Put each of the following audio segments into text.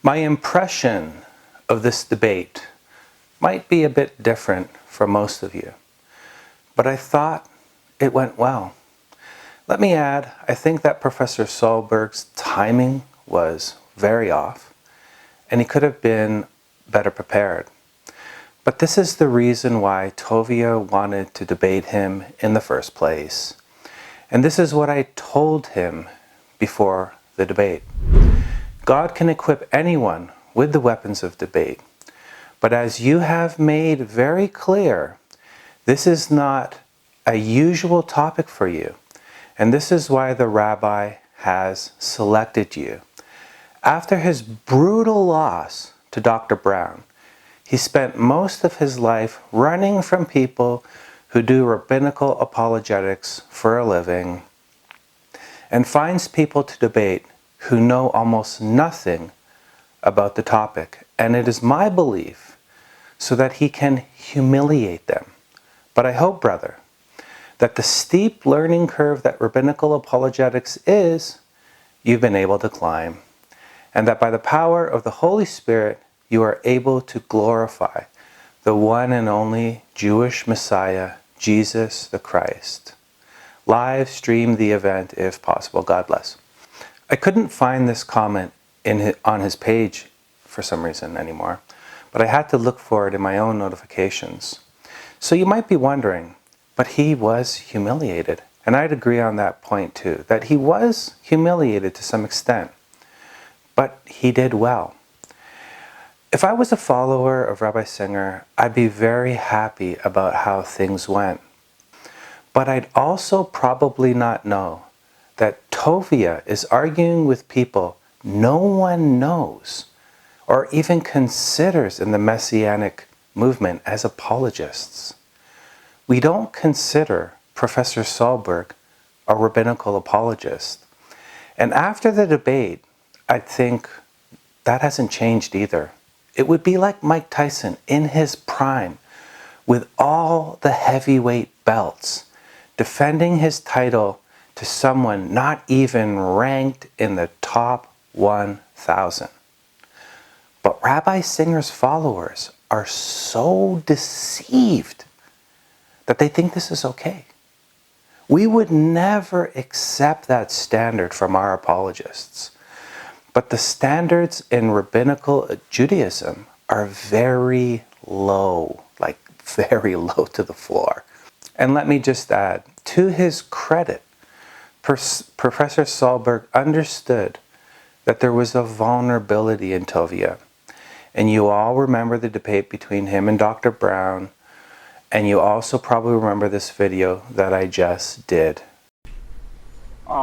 My impression of this debate might be a bit different from most of you, but I thought it went well. Let me add, I think that Professor Solberg's timing was very off, and he could have been better prepared. But this is the reason why Tovia wanted to debate him in the first place. And this is what I told him before the debate. God can equip anyone with the weapons of debate. But as you have made very clear, this is not a usual topic for you. And this is why the rabbi has selected you. After his brutal loss to Dr. Brown, he spent most of his life running from people who do rabbinical apologetics for a living and finds people to debate who know almost nothing about the topic. And it is my belief so that he can humiliate them. But I hope, brother, that the steep learning curve that rabbinical apologetics is, you've been able to climb. And that by the power of the Holy Spirit, you are able to glorify the one and only Jewish Messiah, Jesus the Christ. Live stream the event if possible. God bless. I couldn't find this comment on his page for some reason anymore, but I had to look for it in my own notifications. So you might be wondering, but he was humiliated. And I'd agree on that point too, that he was humiliated to some extent, but he did well. If I was a follower of Rabbi Singer, I'd be very happy about how things went. But I'd also probably not know that Tovia is arguing with people no one knows or even considers in the Messianic movement as apologists. We don't consider Professor Solberg a rabbinical apologist. And after the debate, I think that hasn't changed either. It would be like Mike Tyson in his prime with all the heavyweight belts, defending his title to someone not even ranked in the top 1,000. But Rabbi Singer's followers are so deceived that they think this is okay. We would never accept that standard from our apologists. But the standards in rabbinical Judaism are very low, like very low to the floor. And let me just add, to his credit, Professor Solberg understood that there was a vulnerability in Tovia. And you all remember the debate between him and Dr. Brown, and you also probably remember this video that I just did.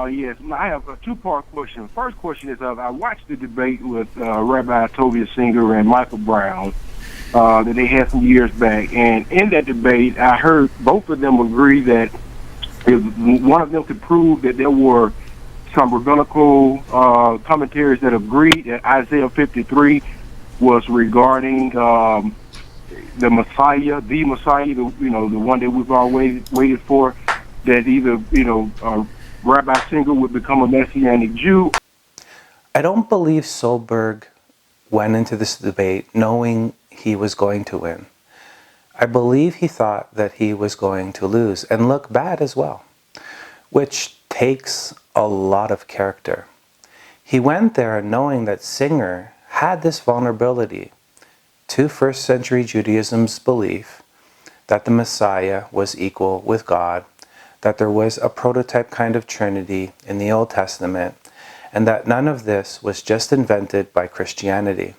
Yes, I have a two-part question. First question is, I watched the debate with Rabbi Tobias Singer and Michael Brown that they had some years back. And in that debate, I heard both of them agree that if one of them could prove that there were some rabbinical commentaries that agreed that Isaiah 53 was regarding the Messiah, the one that we've always waited for, that either, Rabbi Singer would become a Messianic Jew. I don't believe Solberg went into this debate knowing he was going to win. I believe he thought that he was going to lose and look bad as well, which takes a lot of character. He went there knowing that Singer had this vulnerability to first century Judaism's belief that the Messiah was equal with God, that there was a prototype kind of Trinity in the Old Testament, and that none of this was just invented by Christianity.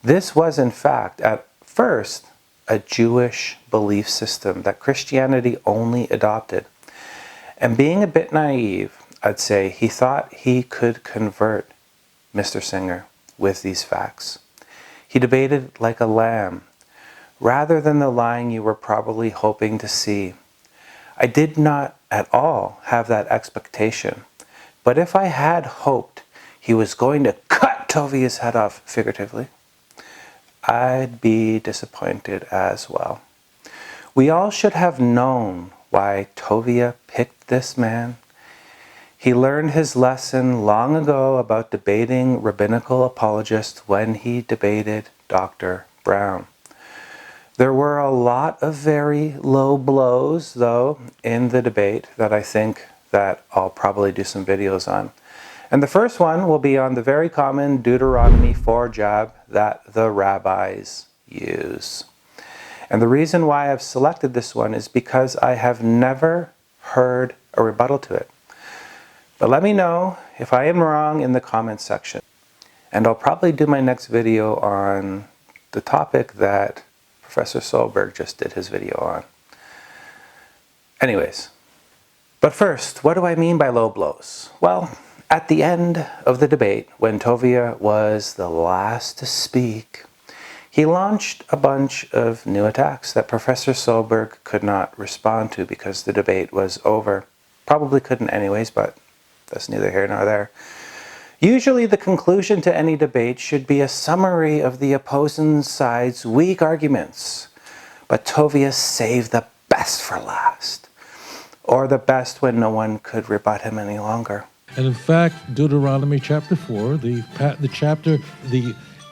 This was, in fact, at first, a Jewish belief system that Christianity only adopted. And being a bit naive, I'd say he thought he could convert Mr. Singer with these facts. He debated like a lamb, rather than the lion you were probably hoping to see. I did not at all have that expectation. But if I had hoped he was going to cut Tovia's head off figuratively, I'd be disappointed as well. We all should have known why Tovia picked this man. He learned his lesson long ago about debating Rabbinical Apologist when he debated Dr. Brown. There were a lot of very low blows, though, in the debate that I think that I'll probably do some videos on. And the first one will be on the very common Deuteronomy 4 jab that the rabbis use. And the reason why I've selected this one is because I have never heard a rebuttal to it. But let me know if I am wrong in the comments section. And I'll probably do my next video on the topic that Professor Solberg just did his video on. Anyways, but first, what do I mean by low blows? Well, at the end of the debate, when Tovia was the last to speak, he launched a bunch of new attacks that Professor Solberg could not respond to because the debate was over. Probably couldn't anyways, but that's neither here nor there. Usually the conclusion to any debate should be a summary of the opposing side's weak arguments. But Tovia saved the best for last. Or the best when no one could rebut him any longer. And in fact, Deuteronomy chapter 4, the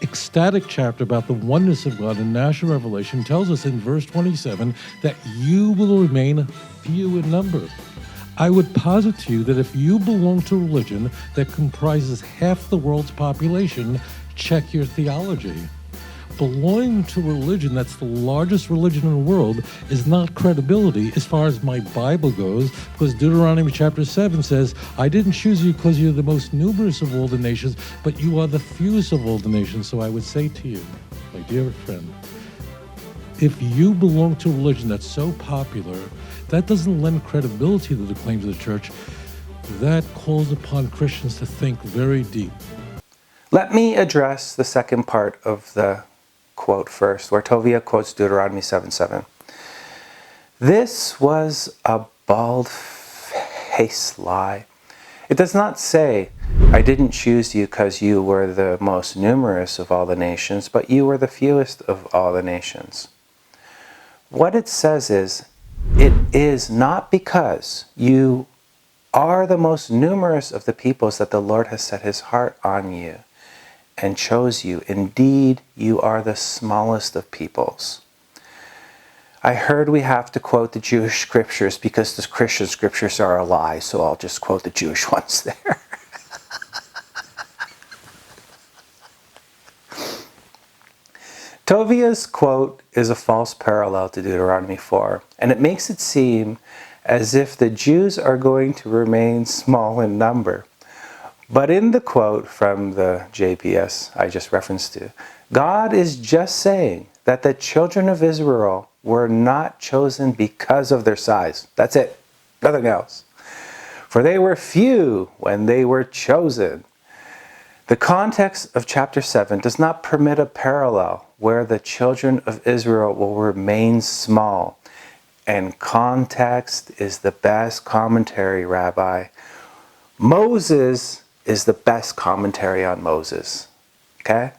ecstatic chapter about the oneness of God in national revelation, tells us in verse 27 that you will remain few in number. I would posit to you that if you belong to a religion that comprises half the world's population, check your theology. Belonging to a religion that's the largest religion in the world is not credibility as far as my Bible goes, because Deuteronomy chapter 7 says, I didn't choose you because you're the most numerous of all the nations, but you are the fewest of all the nations. So I would say to you, my dear friend, if you belong to a religion that's so popular, that doesn't lend credibility to the claims of the church. That calls upon Christians to think very deep. Let me address the second part of the quote first, where Tovia quotes Deuteronomy 7:7. This was a bald-faced lie. It does not say, I didn't choose you because you were the most numerous of all the nations, but you were the fewest of all the nations. What it says is, it is not because you are the most numerous of the peoples that the Lord has set his heart on you and chose you. Indeed, you are the smallest of peoples. I heard we have to quote the Jewish scriptures because the Christian scriptures are a lie, so I'll just quote the Jewish ones there. Tovia's quote is a false parallel to Deuteronomy 4, and it makes it seem as if the Jews are going to remain small in number. But in the quote from the JPS I just referenced to, God is just saying that the children of Israel were not chosen because of their size. That's it. Nothing else. For they were few when they were chosen. The context of chapter 7 does not permit a parallel where the children of Israel will remain small. And context is the best commentary, Rabbi. Moses is the best commentary on Moses. Okay?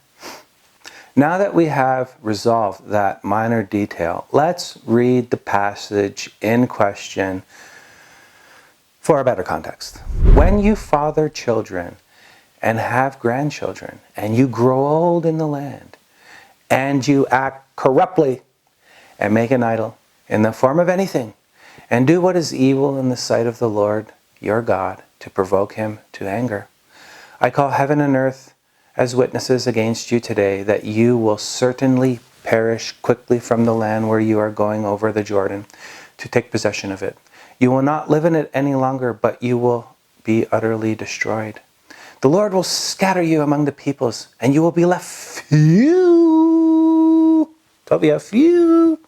Now that we have resolved that minor detail, let's read the passage in question for a better context. When you father children and have grandchildren, and you grow old in the land, and you act corruptly, and make an idol in the form of anything, and do what is evil in the sight of the Lord your God, to provoke him to anger, I call heaven and earth as witnesses against you today that you will certainly perish quickly from the land where you are going over the Jordan to take possession of it. You will not live in it any longer, but you will be utterly destroyed. The Lord will scatter you among the peoples, and you will be left few, Tovia, few,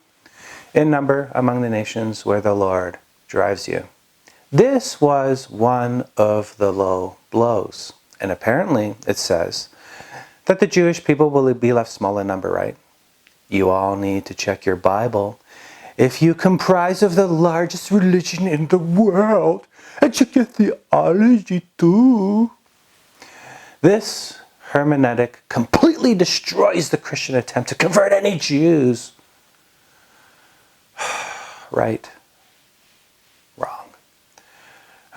in number among the nations where the Lord drives you. This was one of the low blows. And apparently it says that the Jewish people will be left small in number, right? You all need to check your Bible. If you comprise of the largest religion in the world, and check your theology too. This hermeneutic completely destroys the Christian attempt to convert any Jews. Right. Wrong.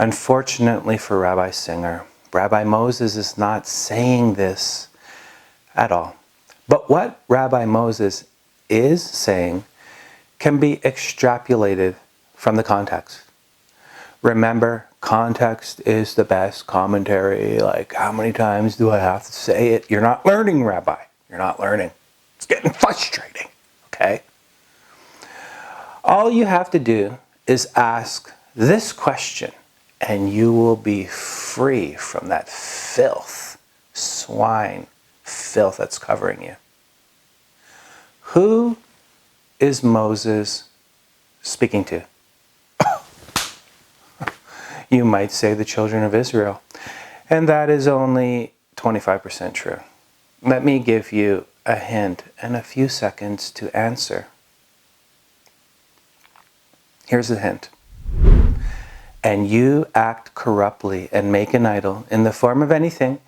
Unfortunately for Rabbi Singer, Rabbi Moses is not saying this at all. But what Rabbi Moses is saying can be extrapolated from the context. Remember, context is the best commentary. Like, how many times do I have to say it? You're not learning, Rabbi. You're not learning. It's getting frustrating, okay? All you have to do is ask this question, and you will be free from that filth, swine filth that's covering you. Who is Moses speaking to? You might say the children of Israel. And that is only 25% true. Let me give you a hint and a few seconds to answer. Here's the hint. And you act corruptly and make an idol in the form of anything,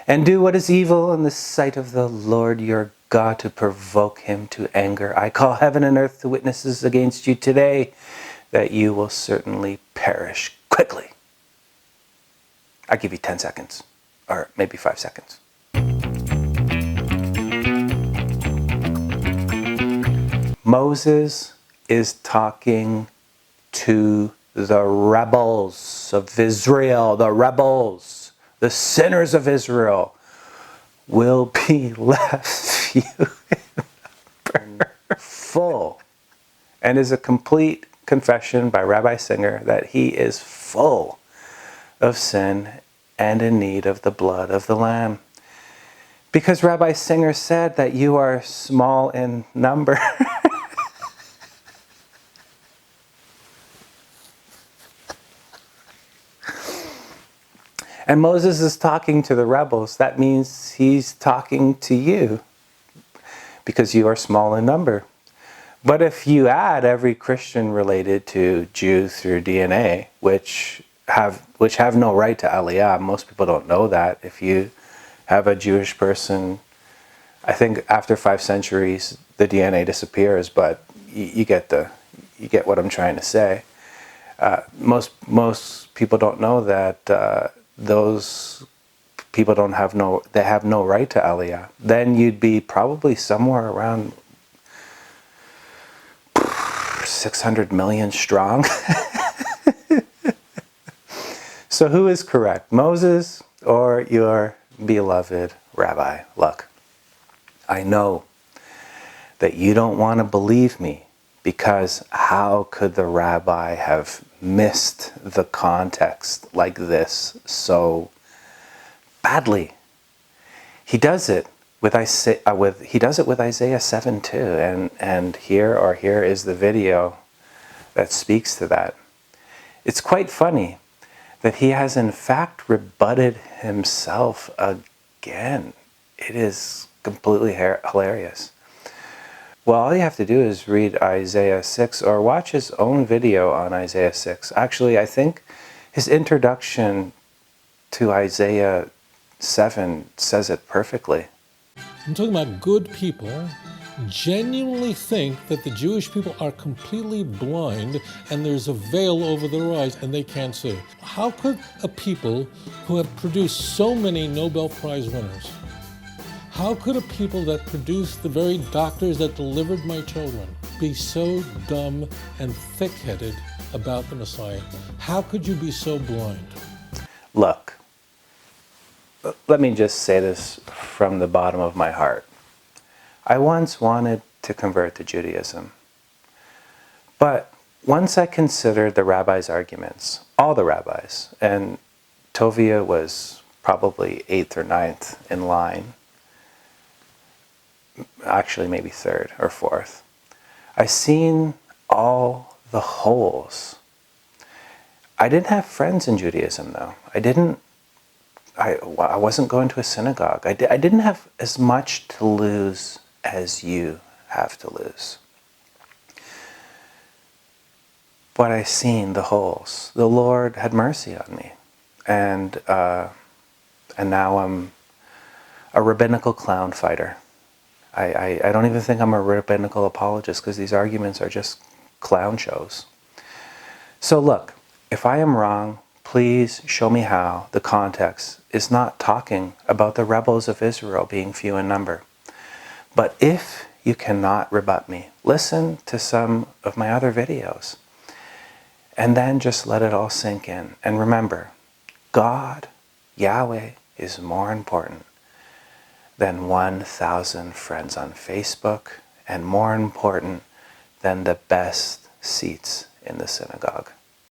and do what is evil in the sight of the Lord your God to provoke him to anger. I call heaven and earth to witnesses against you today that you will certainly perish quickly. I give you 10 seconds, or maybe 5 seconds. Moses is talking to the rebels of Israel, the rebels, the sinners of Israel will be left few in number, full. And is a complete confession by Rabbi Singer that he is full of sin and in need of the blood of the Lamb. Because Rabbi Singer said that you are small in number. And Moses is talking to the rebels. That means he's talking to you because you are small in number. But if you add every Christian related to Jew through DNA, which have no right to Aliyah, most people don't know that. If you have a Jewish person, I think after 5 centuries the DNA disappears, but you get what I'm trying to say. Most people don't know that those people have no right to Aliyah. Then you'd be probably somewhere around 600 million strong. So who is correct, Moses or your beloved Rabbi? Look, I know that you don't want to believe me, because how could the rabbi have missed the context like this so badly? He does it with Isaiah 7 too, and here is the video that speaks to that. It's quite funny that he has in fact rebutted himself again. It is completely hilarious. Well, all you have to do is read Isaiah 6 or watch his own video on Isaiah 6. Actually, I think his introduction to Isaiah 7 says it perfectly. I'm talking about good people genuinely think that the Jewish people are completely blind and there's a veil over their eyes and they can't see. How could a people who have produced so many Nobel Prize winners, how could a people that produced the very doctors that delivered my children be so dumb and thick-headed about the Messiah? How could you be so blind? Look, let me just say this from the bottom of my heart. I once wanted to convert to Judaism. But once I considered the rabbis' arguments, all the rabbis, and Tovia was probably 8th or 9th in line, actually maybe 3rd or 4th, I seen all the holes. I didn't have friends in Judaism though. I wasn't going to a synagogue. I didn't have as much to lose as you have to lose. But I seen the holes. The Lord had mercy on me. And now I'm a rabbinical clown fighter. I don't even think I'm a rabbinical apologist, because these arguments are just clown shows. So look, if I am wrong, please show me how the context is not talking about the rebels of Israel being few in number. But if you cannot rebut me, listen to some of my other videos and then just let it all sink in. And remember, God, Yahweh, is more important than 1,000 friends on Facebook and more important than the best seats in the synagogue.